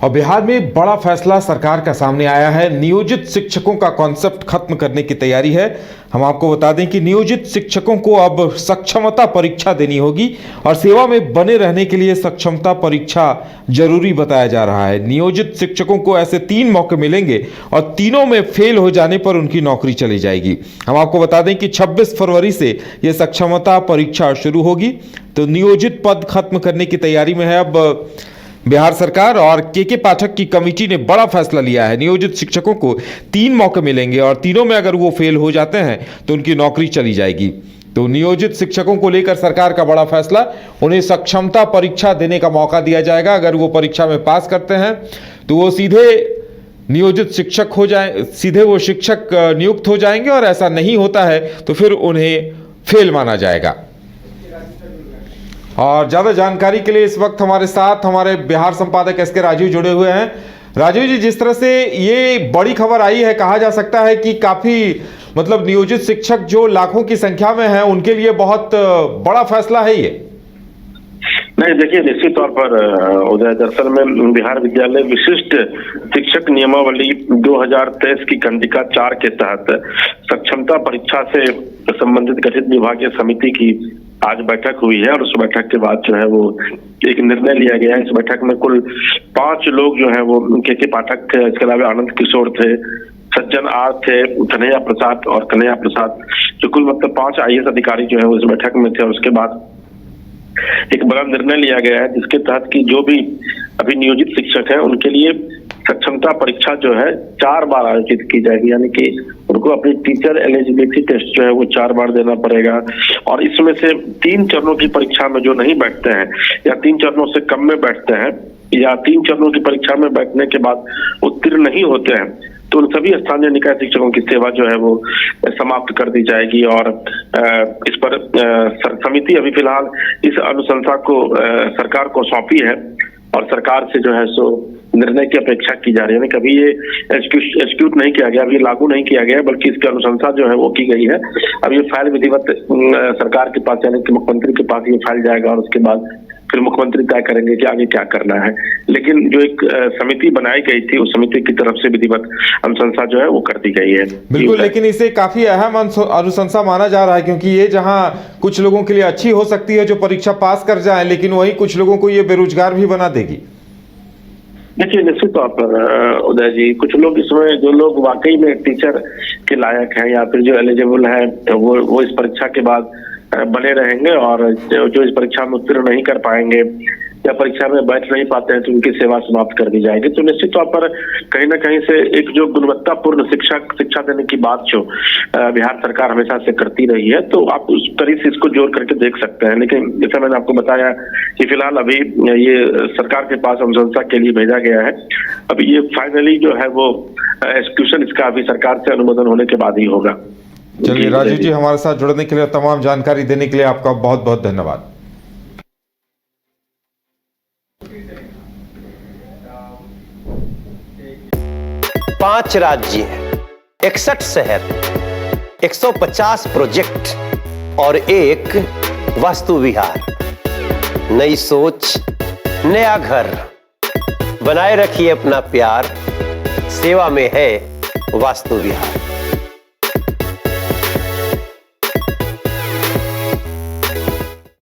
और बिहार में बड़ा फैसला सरकार का सामने आया है। नियोजित शिक्षकों का कॉन्सेप्ट खत्म करने की तैयारी है। हम आपको बता दें कि नियोजित शिक्षकों को अब सक्षमता परीक्षा देनी होगी और सेवा में बने रहने के लिए सक्षमता परीक्षा जरूरी बताया जा रहा है। नियोजित शिक्षकों को ऐसे 3 मौके मिलेंगे और तीनों में फेल हो जाने पर उनकी नौकरी चली जाएगी। हम आपको बता दें कि 26 फरवरी से यह सक्षमता परीक्षा शुरू होगी। तो नियोजित पद खत्म करने की तैयारी में है अब बिहार सरकार और के पाठक की कमेटी ने बड़ा फैसला लिया है। नियोजित शिक्षकों को 3 मौके मिलेंगे और तीनों में अगर वो फेल हो जाते हैं तो उनकी नौकरी चली जाएगी। तो नियोजित शिक्षकों को लेकर सरकार का बड़ा फैसला, उन्हें सक्षमता परीक्षा देने का मौका दिया जाएगा। अगर वो परीक्षा में पास करते हैं तो वो सीधे नियोजित शिक्षक हो जाए, सीधे वो शिक्षक नियुक्त हो जाएंगे और ऐसा नहीं होता है तो फिर उन्हें फेल माना जाएगा। और ज़्यादा जानकारी के लिए इस वक्त हमारे साथ हमारे बिहार संपादक एस के राजीव जुड़े हुए हैं। राजीव जी, जिस तरह से ये बड़ी खबर आई है, कहा जा सकता है कि काफ़ी नियोजित शिक्षक जो लाखों की संख्या में हैं उनके लिए बहुत बड़ा फैसला है ये। नहीं, देखिए, निश्चित तौर पर उदय, दरअसल में बिहार विद्यालय विशिष्ट शिक्षक नियमावली 2023 की खंडिका 4 के तहत सक्षमता परीक्षा से संबंधित गठित विभागीय समिति की आज बैठक हुई है और उस बैठक के बाद जो है वो एक निर्णय लिया गया है। इस बैठक में कुल 5 लोग जो है वो के पाठक थे, इसके अलावा आनंद किशोर थे, सज्जन आर थे, कन्हैया प्रसाद और कन्हैया प्रसाद, जो कुल 5 IAS अधिकारी जो है वो इस बैठक में थे। और उसके बाद एक बड़ा निर्णय लिया गया है जिसके तहत कि जो भी अभी नियोजित शिक्षक हैं उनके लिए सक्षमता परीक्षा जो है 4 बार आयोजित की जाएगी, यानी कि उनको अपनी टीचर एलिजिबिलिटी टेस्ट जो है वो 4 बार देना पड़ेगा। और इसमें से 3 चरणों की परीक्षा में जो नहीं बैठते हैं या 3 चरणों से कम में बैठते हैं या 3 चरणों की परीक्षा में बैठने के बाद उत्तीर्ण नहीं होते हैं तो उन सभी स्थानीय निकाय शिक्षकों की सेवा जो है वो समाप्त कर दी जाएगी। और इस पर समिति अभी फिलहाल इस अनुशंसा को सरकार को सौंपी है और सरकार से जो है सो निर्णय की अपेक्षा की जा रही है। कभी ये एग्जीक्यूट नहीं किया गया, अभी लागू नहीं किया गया, बल्कि इसकी अनुशंसा जो है वो की गई है। अब ये फाइल विधिवत सरकार के पास यानी कि मुख्यमंत्री के पास ये फाइल जाएगा और उसके बाद फिर मुख्यमंत्री तय करेंगे कि आगे क्या करना है। लेकिन जो एक समिति बनाई गई थी उस समिति की तरफ से विधिवत अनुशंसा जो है वो कर दी गई है। बिल्कुल, लेकिन इसे काफी अहम अनुशंसा माना जा रहा है क्योंकि ये जहां कुछ लोगों के लिए अच्छी हो सकती है जो परीक्षा पास कर जाए, लेकिन वही कुछ लोगों को ये बेरोजगार भी बना देगी। देखिए, निश्चित तौर पर उदय जी, कुछ लोग इसमें जो लोग वाकई में टीचर के लायक हैं या फिर जो एलिजिबल है वो इस परीक्षा के बाद बने रहेंगे और जो इस परीक्षा में उत्तीर्ण नहीं कर पाएंगे या परीक्षा में बैठ नहीं पाते हैं तो उनकी सेवा समाप्त कर दी जाएगी। तो निश्चित तौर पर कहीं ना कहीं से एक जो गुणवत्तापूर्ण शिक्षा देने की बात जो बिहार सरकार हमेशा से करती रही है, तो आप उस तरीके से इसको जोड़ करके देख सकते हैं। लेकिन जैसा मैंने आपको बताया कि फिलहाल अभी ये सरकार के पास अनुशंसा के लिए भेजा गया है। अभी ये फाइनली जो है वो एग्जीक्यूशन इसका अभी सरकार से अनुमोदन होने के बाद ही होगा। चलिए राजीव जी, हमारे साथ जुड़ने के लिए, तमाम जानकारी देने के लिए आपका बहुत बहुत धन्यवाद। पांच राज्य, 61 शहर, 150 प्रोजेक्ट और एक वास्तु विहार। नई सोच, नया घर। बनाए रखिए अपना प्यार, सेवा में है वास्तु विहार।